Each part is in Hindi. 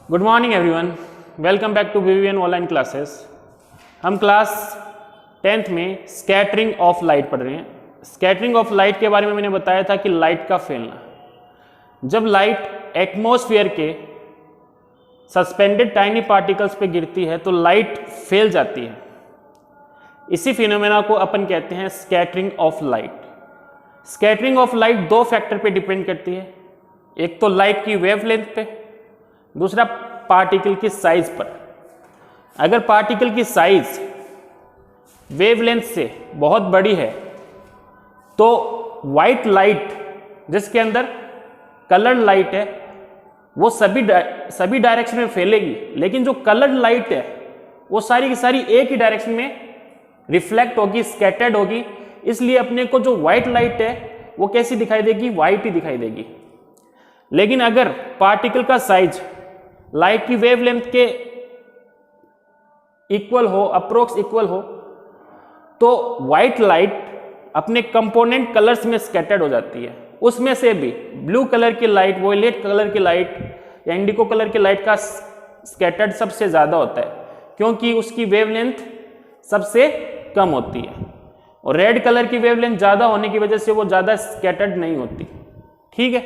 Good morning everyone, welcome back to VVN online classes. हम क्लास 10th में स्कैटरिंग ऑफ लाइट पढ़ रहे हैं। स्कैटरिंग ऑफ लाइट के बारे में मैंने बताया था कि लाइट का फैलना, जब लाइट एटमॉस्फेयर के सस्पेंडेड टाइनी पार्टिकल्स पे गिरती है तो लाइट फैल जाती है। इसी फिनोमेना को अपन कहते हैं scattering of light. Scattering of light दो फैक्टर पे डिपेंड करती है, एक तो लाइट की वेवलेंथ पे, दूसरा पार्टिकल की साइज पर। अगर पार्टिकल की साइज वेवलेंथ से बहुत बड़ी है तो वाइट लाइट जिसके अंदर कलर्ड लाइट है वो सभी डायरेक्शन में फैलेगी, लेकिन जो कलर्ड लाइट है वो सारी की सारी एक ही डायरेक्शन में रिफ्लेक्ट होगी, स्कैटर्ड होगी। इसलिए अपने को जो व्हाइट लाइट है वो कैसी दिखाई देगी? व्हाइट ही दिखाई देगी। लेकिन अगर पार्टिकल का साइज लाइट की वेवलेंथ के इक्वल हो, अप्रोक्स इक्वल हो, तो व्हाइट लाइट अपने कंपोनेंट कलर्स में स्कैटर्ड हो जाती है। उसमें से भी ब्लू कलर की लाइट, वोयलेट कलर की लाइट या इंडिगो कलर की लाइट का स्कैटर्ड सबसे ज्यादा होता है, क्योंकि उसकी वेवलेंथ सबसे कम होती है। और रेड कलर की वेवलेंथ ज्यादा होने की वजह से वो ज्यादा स्कैटर्ड नहीं होती। ठीक है,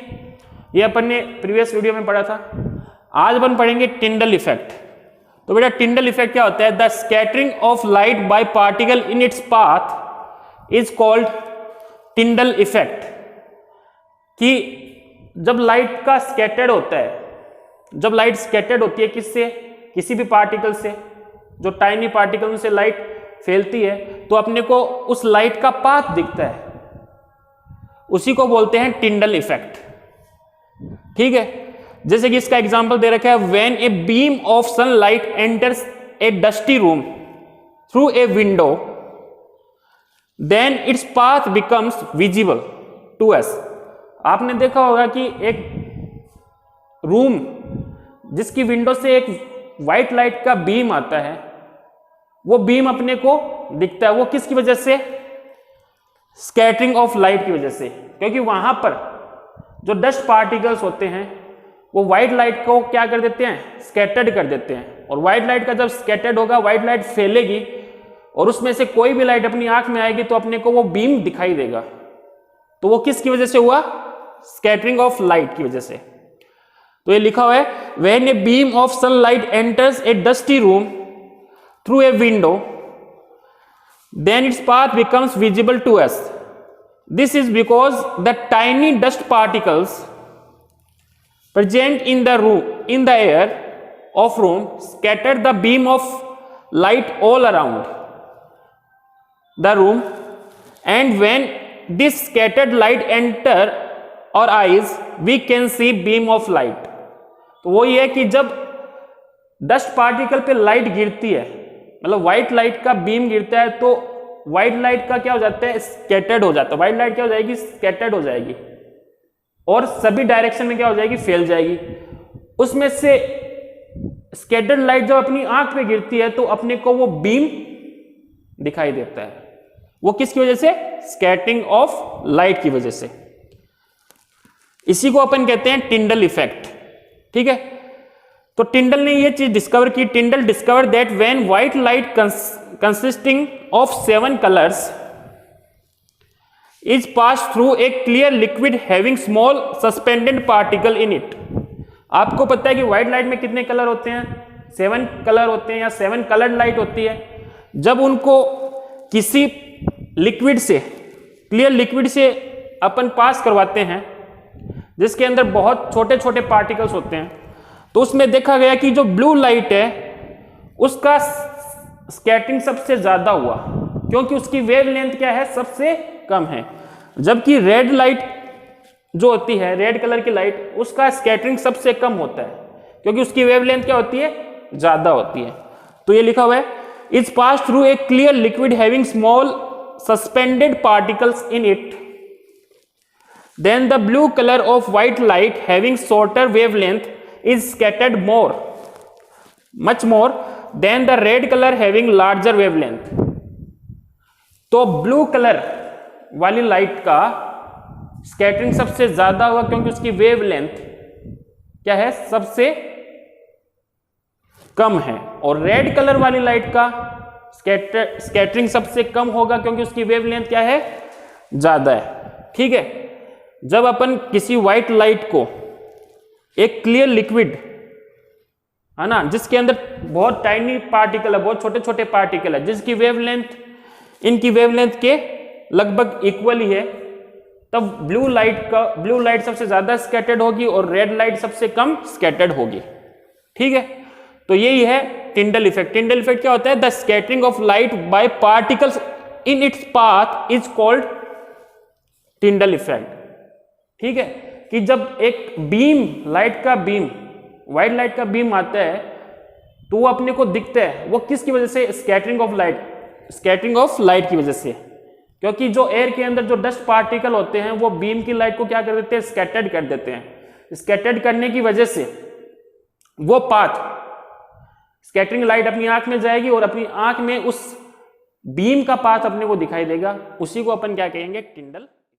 ये अपन ने प्रीवियस वीडियो में पढ़ा था। आज अपन पढ़ेंगे टिंडल इफेक्ट। तो बेटा टिंडल इफेक्ट क्या होता है? The scattering of light by particle in its path is called Tyndall effect. कि जब लाइट का स्कैटर्ड होता है, जब लाइट स्कैटर्ड होती है किससे? किसी भी पार्टिकल से, जो टाइनी पार्टिकल से लाइट फैलती है तो अपने को उस लाइट का पाथ दिखता है, उसी को बोलते हैं टिंडल इफेक्ट। ठीक है, जैसे कि इसका एग्जांपल दे रखा है, when a beam of sunlight enters a dusty room through a window then its path becomes visible to us. आपने देखा होगा कि एक रूम जिसकी विंडो से एक व्हाइट लाइट का बीम आता है, वो बीम अपने को दिखता है। वो किसकी वजह से? स्कैटरिंग ऑफ लाइट की वजह से, क्योंकि वहां पर जो डस्ट पार्टिकल्स होते हैं वो व्हाइट लाइट को क्या कर देते हैं? स्कैटर्ड कर देते हैं। और व्हाइट लाइट का जब स्कैटर्ड होगा, व्हाइट लाइट फैलेगी और उसमें से कोई भी लाइट अपनी आंख में आएगी तो अपने को वो बीम दिखाई देगा। तो वो किसकी वजह से हुआ? स्कैटरिंग ऑफ लाइट की वजह से। तो ये लिखा हुआ है, when a beam of sunlight enters a dusty room through a window then its path becomes visible to us. This is because the tiny dust particles present in the air of room scatter the beam of light all around the room, and when this scattered light enter our eyes we can see beam of light। तो वो ये है कि जब डस्ट पार्टिकल पे लाइट गिरती है, मतलब व्हाइट लाइट का बीम गिरता है, तो व्हाइट लाइट का क्या हो जाता है? स्कैटर्ड हो जाता है। व्हाइट लाइट क्या हो जाएगी? स्कैटर्ड हो जाएगी और सभी डायरेक्शन में क्या हो जाएगी? फैल जाएगी। उसमें से स्कैटर्ड लाइट जब अपनी आंख पे गिरती है तो अपने को वो बीम दिखाई देता है। वो किसकी वजह से? स्कैटरिंग ऑफ लाइट की वजह से। इसी को अपन कहते हैं टिंडल इफेक्ट। ठीक है, तो टिंडल ने ये चीज डिस्कवर की। टिंडल discover that when white light consisting of 7 colours is passed through a clear liquid having small suspended particle in it। आपको पता है कि व्हाइट लाइट में कितने कलर होते हैं? 7 कलर होते हैं या 7 कलर्ड लाइट होती है। जब उनको किसी लिक्विड से, क्लियर लिक्विड से अपन पास करवाते हैं जिसके अंदर बहुत छोटे छोटे पार्टिकल्स होते हैं, तो उसमें देखा गया कि जो ब्लू लाइट है उसका स्कैटरिंग सबसे ज्यादा हुआ, क्योंकि उसकी वेवलेंथ क्या है? सबसे कम है। जबकि रेड लाइट जो होती है, रेड कलर की लाइट, उसका स्कैटरिंग सबसे कम होता है, क्योंकि उसकी वेवलेंथ क्या होती है? ज्यादा होती है। तो ये लिखा हुआ है, is pass through a clear liquid having small suspended particles in it, then the blue colour of white light having shorter wavelength is scattered more, much more than the red colour having larger wavelength. तो ब्लू कलर वाली लाइट का स्कैटरिंग सबसे ज्यादा हुआ, क्योंकि उसकी वेवलेंथ क्या है? सबसे कम है, और रेड कलर वाली लाइट का स्कैटरिंग सबसे कम होगा क्योंकि उसकी वेवलेंथ क्या है, ज्यादा है। ठीक है, जब अपन किसी व्हाइट लाइट को एक क्लियर लिक्विड है ना, जिसके अंदर बहुत टाइनी पार्टिकल है, बहुत छोटे छोटे पार्टिकल है, जिसकी वेवलेंथ इनकी वेवलेंथ के लगभग इक्वल ही है, तब ब्लू लाइट सबसे ज्यादा स्कैटर्ड होगी और रेड लाइट सबसे कम स्कैटर्ड होगी। ठीक है, तो यही है टिंडल इफेक्ट। टिंडल इफेक्ट क्या होता है? The scattering of light by particles in its path is called Tyndall effect. ठीक है, कि जब एक बीम, लाइट का बीम, व्हाइट लाइट का बीम आता है तो वो अपने को दिखता है, वो किसकी वजह से? स्कैटरिंग ऑफ लाइट की वजह से, क्योंकि जो एयर के अंदर जो डस्ट पार्टिकल होते हैं वो बीम की लाइट को क्या कर देते हैं? स्कैटर्ड कर देते हैं। स्कैटर्ड करने की वजह से वो पाथ, स्कैटरिंग लाइट अपनी आंख में जाएगी और अपनी आंख में उस बीम का पाथ अपने को दिखाई देगा, उसी को अपन क्या कहेंगे? टिंडल